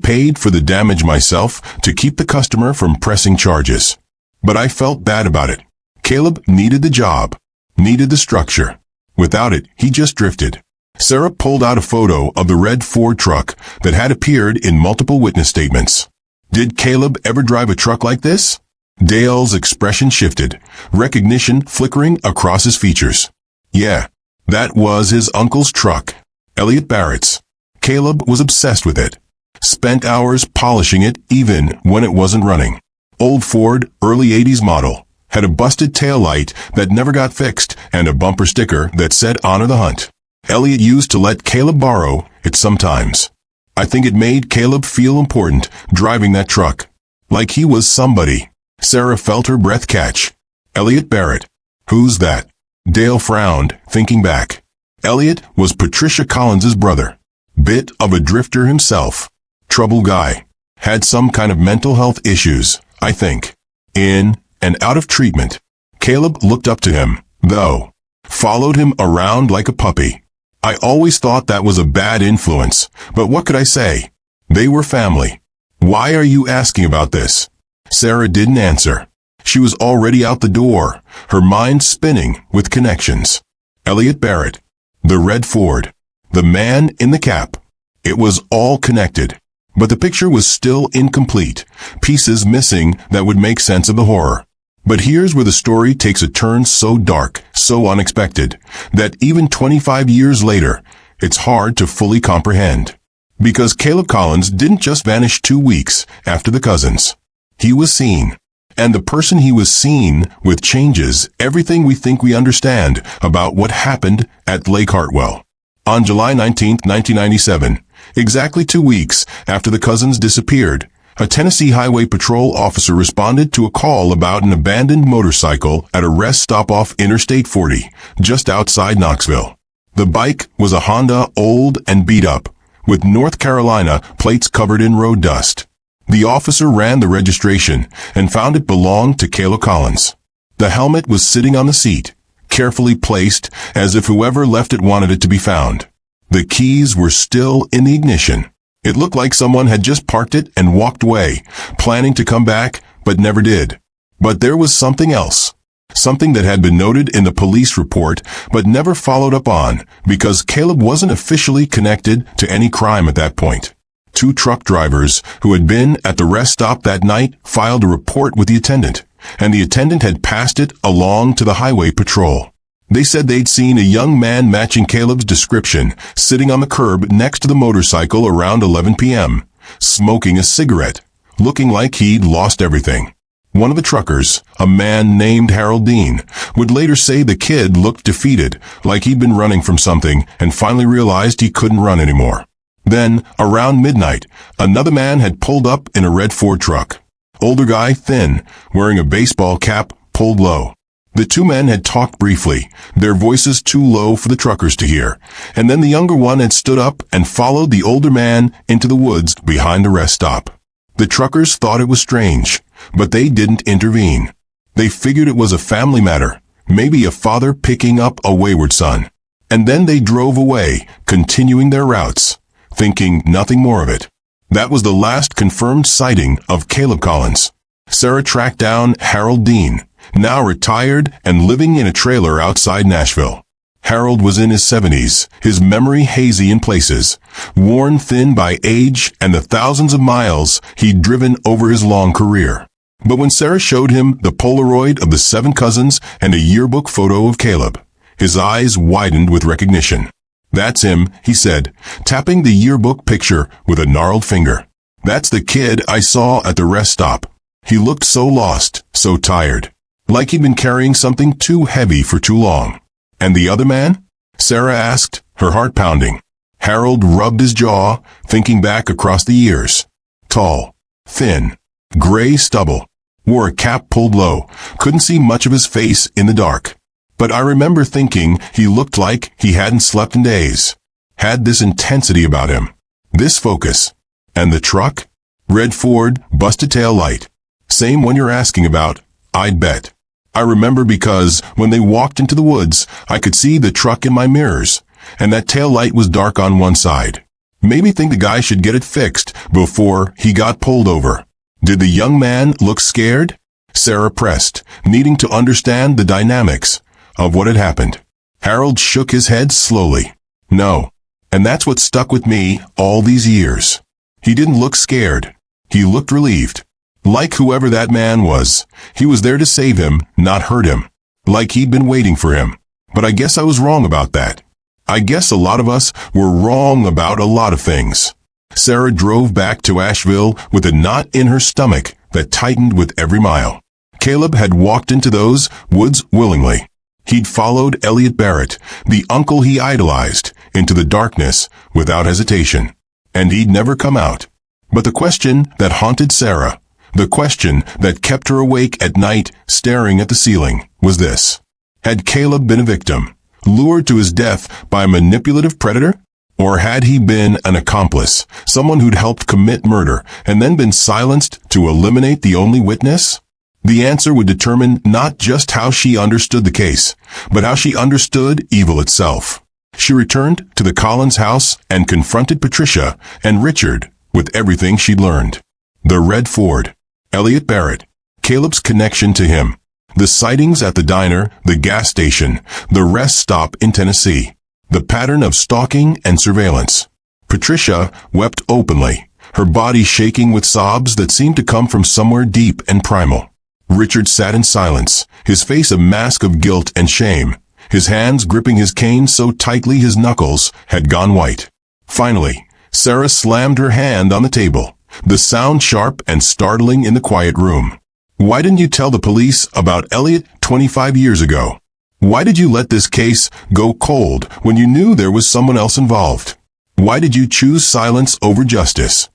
Speaker 1: paid for the damage myself to keep the customer from pressing charges. But I felt bad about it. Caleb needed the job, needed the structure. Without it, he just drifted. Sarah pulled out a photo of the red Ford truck that had appeared in multiple witness statements. Did Caleb ever drive a truck like this? Dale's expression shifted, recognition flickering across his features. Yeah, that was his uncle's truck, Elliot Barrett's. Caleb was obsessed with it. Spent hours polishing it even when it wasn't running. Old Ford, early 80s model. Had a busted taillight that never got fixed and a bumper sticker that said "Honor the Hunt." Elliot used to let Caleb borrow it sometimes. I think it made Caleb feel important driving that truck. Like he was somebody. Sarah felt her breath catch. Elliot Barrett. Who's that? Dale frowned, thinking back. Elliot was Patricia Collins's brother. Bit of a drifter himself. Trouble guy. Had some kind of mental health issues, I think. In and out of treatment. Caleb looked up to him, though. Followed him around like a puppy. I always thought that was a bad influence, but what could I say? They were family. Why are you asking about this? Sarah didn't answer. She was already out the door, her mind spinning with connections. Elliot Barrett. The red Ford. The man in the cap. It was all connected. But the picture was still incomplete, pieces missing that would make sense of the horror. But here's where the story takes a turn so dark, so unexpected, that even 25 years later, it's hard to fully comprehend. Because Caleb Collins didn't just vanish 2 weeks after the cousins. He was seen. And the person he was seen with changes everything we think we understand about what happened at Lake Hartwell. On July 19, 1997, exactly 2 weeks after the cousins disappeared, a Tennessee Highway Patrol officer responded to a call about an abandoned motorcycle at a rest stop off Interstate 40, just outside Knoxville. The bike was a Honda, old and beat up, with North Carolina plates covered in road dust. The officer ran the registration and found it belonged to Caleb Collins. The helmet was sitting on the seat, carefully placed as if whoever left it wanted it to be found. The keys were still in the ignition. It looked like someone had just parked it and walked away, planning to come back, but never did. But there was something else. Something that had been noted in the police report, but never followed up on, because Caleb wasn't officially connected to any crime at that point. 2 truck drivers who had been at the rest stop that night filed a report with the attendant, and the attendant had passed it along to the highway patrol. They said they'd seen a young man matching Caleb's description sitting on the curb next to the motorcycle around 11 p.m., smoking a cigarette, looking like he'd lost everything. One of the truckers, a man named Harold Dean, would later say the kid looked defeated, like he'd been running from something and finally realized he couldn't run anymore. Then, around midnight, another man had pulled up in a red Ford truck. Older guy, thin, wearing a baseball cap, pulled low. The 2 men had talked briefly, their voices too low for the truckers to hear, and then the younger one had stood up and followed the older man into the woods behind the rest stop. The truckers thought it was strange, but they didn't intervene. They figured it was a family matter, maybe a father picking up a wayward son. And then they drove away, continuing their routes, thinking nothing more of it. That was the last confirmed sighting of Caleb Collins. Sarah tracked down Harold Dean, now retired and living in a trailer outside Nashville. Harold was in his 70s, his memory hazy in places, worn thin by age and the thousands of miles he'd driven over his long career. But when Sarah showed him the Polaroid of the 7 cousins and a yearbook photo of Caleb, his eyes widened with recognition. "That's him," he said, tapping the yearbook picture with a gnarled finger. "That's the kid I saw at the rest stop. He looked so lost, so tired. Like he'd been carrying something too heavy for too long." "And the other man?" Sarah asked, her heart pounding. Harold rubbed his jaw, thinking back across the years. Tall, thin, gray stubble, wore a cap pulled low, couldn't see much of his face in the dark. But I remember thinking he looked like he hadn't slept in days. Had this intensity about him. This focus. And the truck? Red Ford, busted tail light. Same one you're asking about, I'd bet. I remember because when they walked into the woods, I could see the truck in my mirrors, and that tail light was dark on one side. Made me think the guy should get it fixed before he got pulled over. Did the young man look scared? Sarah pressed, needing to understand the dynamics of what had happened. Harold shook his head slowly. No. And that's what stuck with me all these years. He didn't look scared. He looked relieved. Like whoever that man was, he was there to save him, not hurt him. Like he'd been waiting for him. But I guess I was wrong about that. I guess a lot of us were wrong about a lot of things. Sarah drove back to Asheville with a knot in her stomach that tightened with every mile. Caleb had walked into those woods willingly. He'd followed Elliot Barrett, the uncle he idolized, into the darkness without hesitation. And he'd never come out. But the question that haunted Sarah, the question that kept her awake at night staring at the ceiling, was this. Had Caleb been a victim, lured to his death by a manipulative predator? Or had he been an accomplice, someone who'd helped commit murder and then been silenced to eliminate the only witness? The answer would determine not just how she understood the case, but how she understood evil itself. She returned to the Collins house and confronted Patricia and Richard with everything she'd learned. The red Ford, Elliot Barrett, Caleb's connection to him, the sightings at the diner, the gas station, the rest stop in Tennessee, the pattern of stalking and surveillance. Patricia wept openly, her body shaking with sobs that seemed to come from somewhere deep and primal. Richard sat in silence, his face a mask of guilt and shame, his hands gripping his cane so tightly his knuckles had gone white. Finally, Sarah slammed her hand on the table, the sound sharp and startling in the quiet room. Why didn't you tell the police about Elliot 25 years ago? Why did you let this case go cold when you knew there was someone else involved? Why did you choose silence over justice?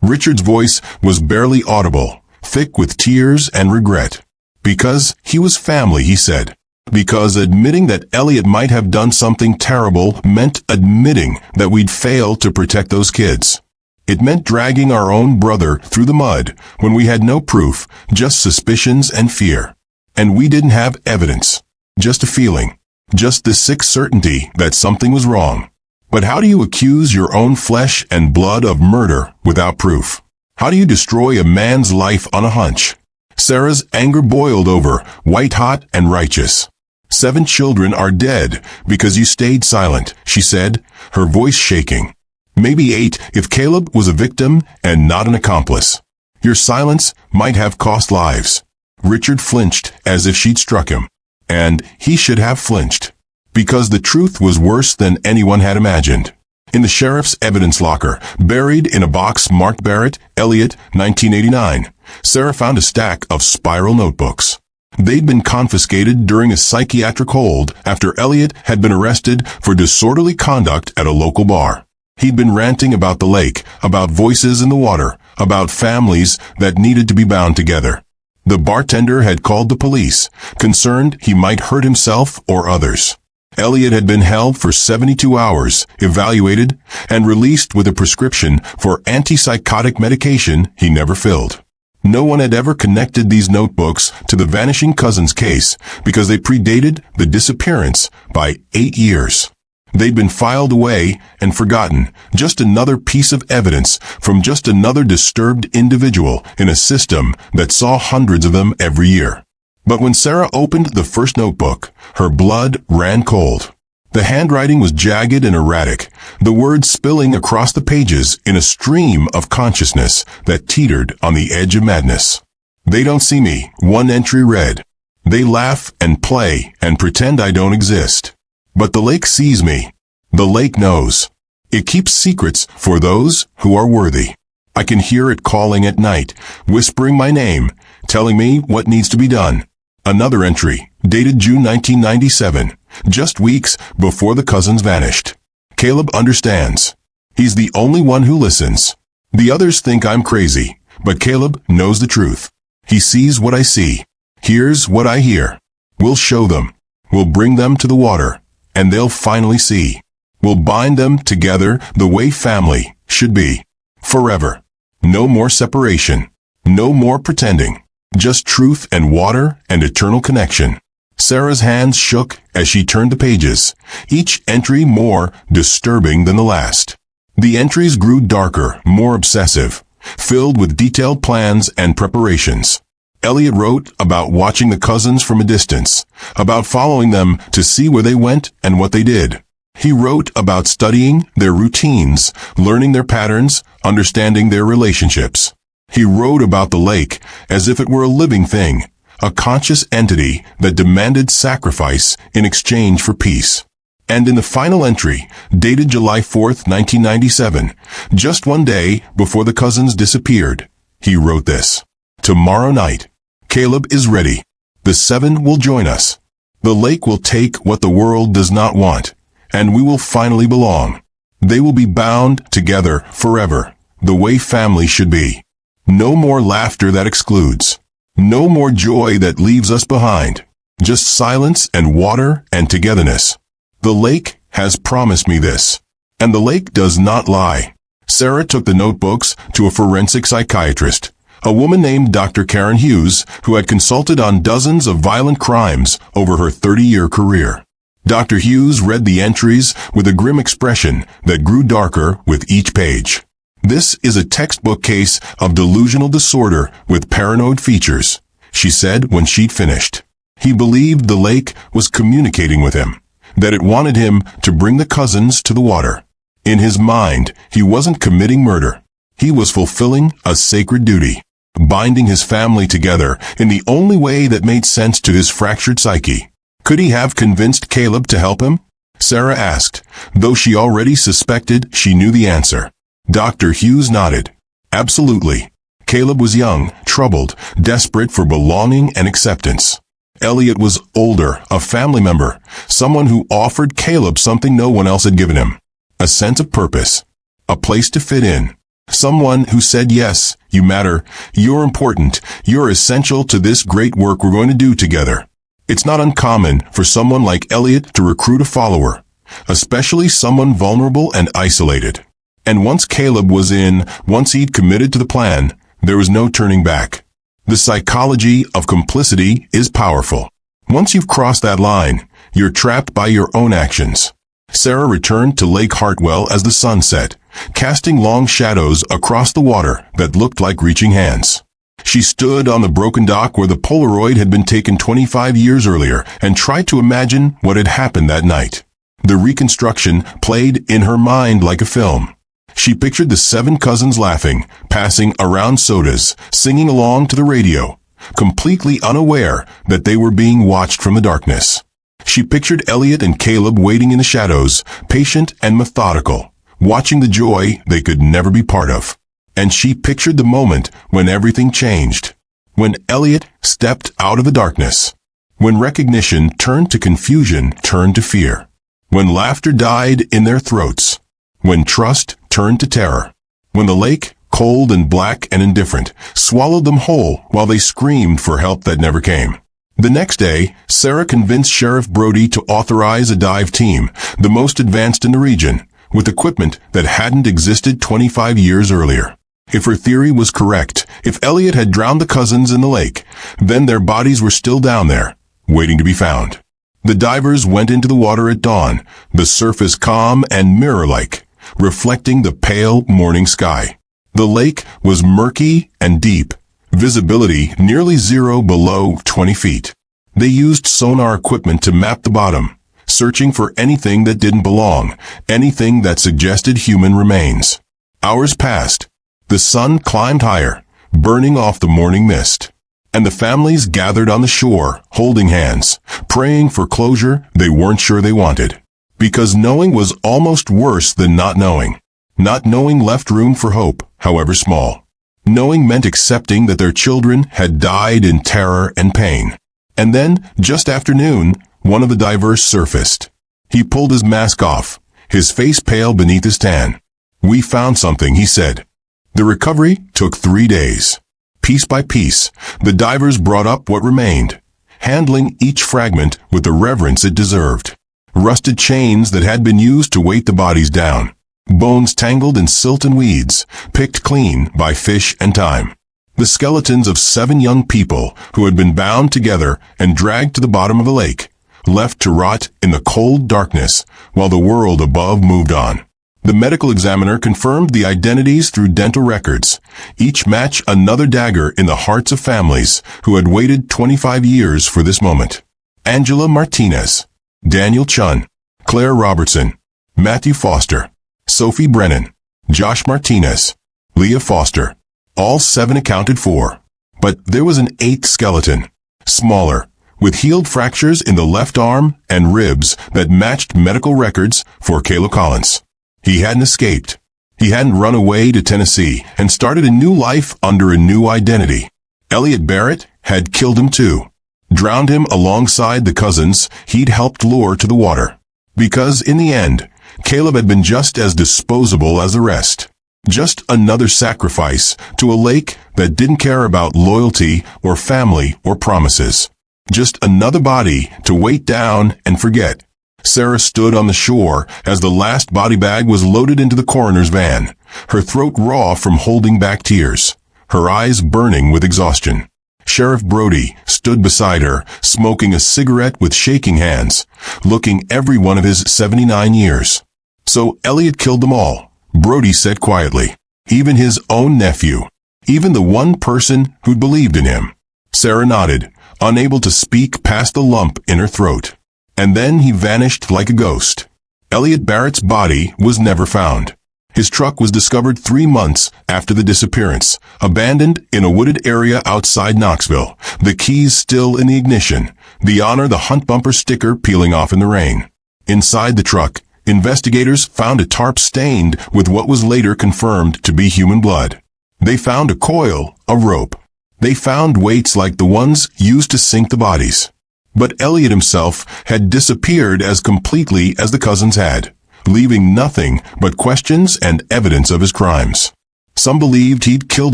Speaker 1: Richard's voice was barely audible, thick with tears and regret. Because he was family, he said. Because admitting that Elliot might have done something terrible meant admitting that we'd failed to protect those kids. It meant dragging our own brother through the mud when we had no proof, just suspicions and fear. And we didn't have evidence. Just a feeling. Just the sick certainty that something was wrong. But how do you accuse your own flesh and blood of murder without proof? How do you destroy a man's life on a hunch? Sarah's anger boiled over, white-hot and righteous. 7 children are dead because you stayed silent, she said, her voice shaking. Maybe 8 if Caleb was a victim and not an accomplice. Your silence might have cost lives. Richard flinched as if she'd struck him. And he should have flinched. Because the truth was worse than anyone had imagined. In the sheriff's evidence locker, buried in a box marked Barrett, Elliot, 1989, Sarah found a stack of spiral notebooks. They'd been confiscated during a psychiatric hold after Elliot had been arrested for disorderly conduct at a local bar. He'd been ranting about the lake, about voices in the water, about families that needed to be bound together. The bartender had called the police, concerned he might hurt himself or others. Elliot had been held for 72 hours, evaluated, and released with a prescription for antipsychotic medication he never filled. No one had ever connected these notebooks to the Vanishing Cousins case because they predated the disappearance by 8 years. They'd been filed away and forgotten, just another piece of evidence from just another disturbed individual in a system that saw hundreds of them every year. But when Sarah opened the first notebook, her blood ran cold. The handwriting was jagged and erratic, the words spilling across the pages in a stream of consciousness that teetered on the edge of madness. They don't see me, one entry read. They laugh and play and pretend I don't exist. But the lake sees me. The lake knows. It keeps secrets for those who are worthy. I can hear it calling at night, whispering my name, telling me what needs to be done. Another entry, dated June 1997, just weeks before the cousins vanished. Caleb understands. He's the only one who listens. The others think I'm crazy, but Caleb knows the truth. He sees what I see, hears what I hear. We'll show them. We'll bring them to the water, and they'll finally see. We'll bind them together the way family should be. Forever. No more separation. No more pretending. Just truth and water and eternal connection. Sarah's hands shook as she turned the pages, each entry more disturbing than the last. The entries grew darker, more obsessive, filled with detailed plans and preparations. Elliot wrote about watching the cousins from a distance, about following them to see where they went and what they did. He wrote about studying their routines, learning their patterns, understanding their relationships. He wrote about the lake as if it were a living thing, a conscious entity that demanded sacrifice in exchange for peace. And in the final entry, dated July 4th, 1997, just one day before the cousins disappeared, he wrote this: "Tomorrow night, Caleb is ready. The 7 will join us. The lake will take what the world does not want, and we will finally belong. They will be bound together forever, the way family should be. No more laughter that excludes. No more joy that leaves us behind. Just silence and water and togetherness. The lake has promised me this, and the lake does not lie." Sarah took the notebooks to a forensic psychiatrist, a woman named Dr. Karen Hughes, who had consulted on dozens of violent crimes over her 30-year career. Dr. Hughes read the entries with a grim expression that grew darker with each page. "This is a textbook case of delusional disorder with paranoid features," she said when she'd finished. He believed the lake was communicating with him, that it wanted him to bring the cousins to the water. In his mind, he wasn't committing murder. He was fulfilling a sacred duty, binding his family together in the only way that made sense to his fractured psyche. Could he have convinced Caleb to help him? Sarah asked, though she already suspected she knew the answer. Dr. Hughes nodded. Absolutely. Caleb was young, troubled, desperate for belonging and acceptance. Elliot was older, a family member, someone who offered Caleb something no one else had given him. A sense of purpose. A place to fit in. Someone who said, yes, you matter, you're important, you're essential to this great work we're going to do together. It's not uncommon for someone like Elliot to recruit a follower, especially someone vulnerable and isolated. And once Caleb was in, once he'd committed to the plan, there was no turning back. The psychology of complicity is powerful. Once you've crossed that line, you're trapped by your own actions. Sarah returned to Lake Hartwell as the sun set, casting long shadows across the water that looked like reaching hands. She stood on the broken dock where the Polaroid had been taken 25 years earlier and tried to imagine what had happened that night. The reconstruction played in her mind like a film. She pictured the 7 cousins laughing, passing around sodas, singing along to the radio, completely unaware that they were being watched from the darkness. She pictured Elliot and Caleb waiting in the shadows, patient and methodical, watching the joy they could never be part of. And she pictured the moment when everything changed. When Elliot stepped out of the darkness. When recognition turned to confusion, turned to fear. When laughter died in their throats. When trust turned to terror. When the lake, cold and black and indifferent, swallowed them whole while they screamed for help that never came. The next day, Sarah convinced Sheriff Brody to authorize a dive team, the most advanced in the region, with equipment that hadn't existed 25 years earlier. If her theory was correct, if Elliot had drowned the cousins in the lake, then their bodies were still down there, waiting to be found. The divers went into the water at dawn, the surface calm and mirror-like, reflecting the pale morning sky. The lake was murky and deep, visibility nearly zero below 20 feet. They used sonar equipment to map the bottom, searching for anything that didn't belong, anything that suggested human remains. Hours passed. The sun climbed higher, burning off the morning mist. And the families gathered on the shore, holding hands, praying for closure they weren't sure they wanted. Because knowing was almost worse than not knowing. Not knowing left room for hope, however small. Knowing meant accepting that their children had died in terror and pain. And then, just after noon, one of the divers surfaced. He pulled his mask off, his face pale beneath his tan. "We found something," he said. The recovery took 3 days. Piece by piece, the divers brought up what remained, handling each fragment with the reverence it deserved. Rusted chains that had been used to weight the bodies down. Bones tangled in silt and weeds, picked clean by fish and time. The skeletons of 7 young people who had been bound together and dragged to the bottom of the lake, left to rot in the cold darkness while the world above moved on. The medical examiner confirmed the identities through dental records, each match another dagger in the hearts of families who had waited 25 years for this moment. Angela Martinez, Daniel Chen, Claire Robertson, Matthew Foster, Sophie Brennan, Josh Martinez, Leah Foster. All 7 accounted for. But there was an 8th skeleton, smaller, with healed fractures in the left arm and ribs that matched medical records for Caleb Collins. He hadn't escaped. He hadn't run away to Tennessee and started a new life under a new identity. Elliot Barrett had killed him too, drowned him alongside the cousins he'd helped lure to the water. Because in the end, Caleb had been just as disposable as the rest. Just another sacrifice to a lake that didn't care about loyalty or family or promises. Just another body to weight down and forget. Sarah stood on the shore as the last body bag was loaded into the coroner's van, her throat raw from holding back tears, her eyes burning with exhaustion. Sheriff Brody stood beside her, smoking a cigarette with shaking hands, looking every one of his 79 years. So Elliot killed them all, Brody said quietly. Even his own nephew. Even the one person who'd believed in him. Sarah nodded, unable to speak past the lump in her throat. And then he vanished like a ghost. Elliot Barrett's body was never found. His truck was discovered 3 months after the disappearance, abandoned in a wooded area outside Knoxville, the keys still in the ignition, the Honor the Hunt bumper sticker peeling off in the rain. Inside the truck, investigators found a tarp stained with what was later confirmed to be human blood. They found a coil, a rope. They found weights like the ones used to sink the bodies. But Elliot himself had disappeared as completely as the cousins had, leaving nothing but questions and evidence of his crimes. Some believed he'd killed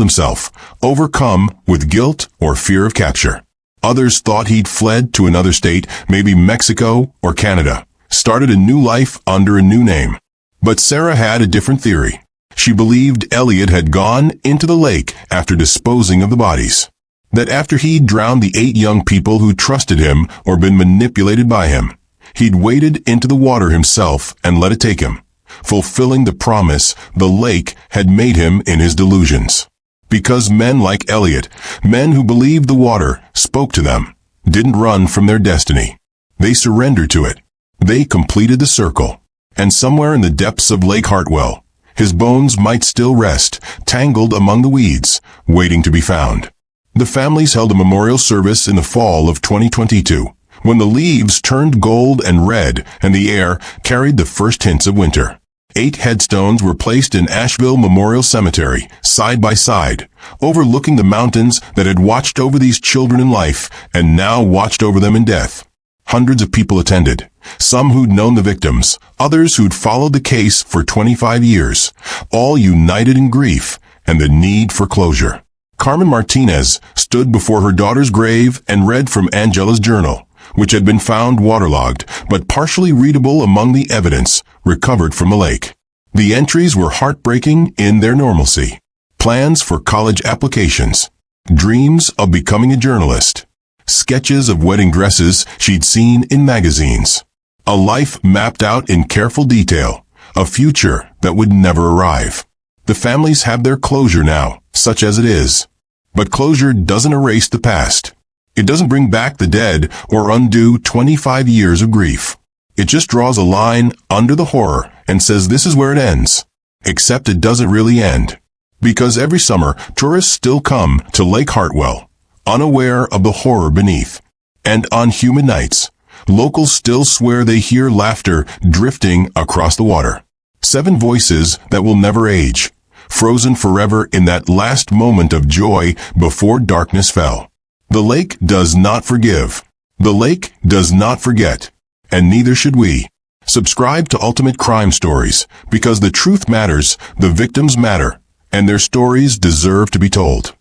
Speaker 1: himself, overcome with guilt or fear of capture. Others thought he'd fled to another state, maybe Mexico or Canada, started a new life under a new name. But Sarah had a different theory. She believed Elliot had gone into the lake after disposing of the bodies. That after he'd drowned the 8 young people who trusted him or been manipulated by him, he'd waded into the water himself and let it take him, fulfilling the promise the lake had made him in his delusions. Because men like Elliot, men who believed the water spoke to them, didn't run from their destiny. They surrendered to it. They completed the circle. And somewhere in the depths of Lake Hartwell, his bones might still rest, tangled among the weeds, waiting to be found. The families held a memorial service in the fall of 2022, when the leaves turned gold and red and the air carried the first hints of winter. 8 headstones were placed in Asheville Memorial Cemetery, side by side, overlooking the mountains that had watched over these children in life and now watched over them in death. Hundreds of people attended, some who'd known the victims, others who'd followed the case for 25 years, all united in grief and the need for closure. Carmen Martinez stood before her daughter's grave and read from Angela's journal, which had been found waterlogged, but partially readable among the evidence recovered from the lake. The entries were heartbreaking in their normalcy. Plans for college applications, dreams of becoming a journalist, sketches of wedding dresses she'd seen in magazines, a life mapped out in careful detail, a future that would never arrive. The families have their closure now, such as it is. But closure doesn't erase the past. It doesn't bring back the dead or undo 25 years of grief. It just draws a line under the horror and says this is where it ends. Except it doesn't really end. Because every summer, tourists still come to Lake Hartwell, unaware of the horror beneath. And on humid nights, locals still swear they hear laughter drifting across the water. 7 voices that will never age, frozen forever in that last moment of joy before darkness fell. The lake does not forgive. The lake does not forget. And neither should we. Subscribe to Ultimate Crime Stories, because the truth matters, the victims matter, and their stories deserve to be told.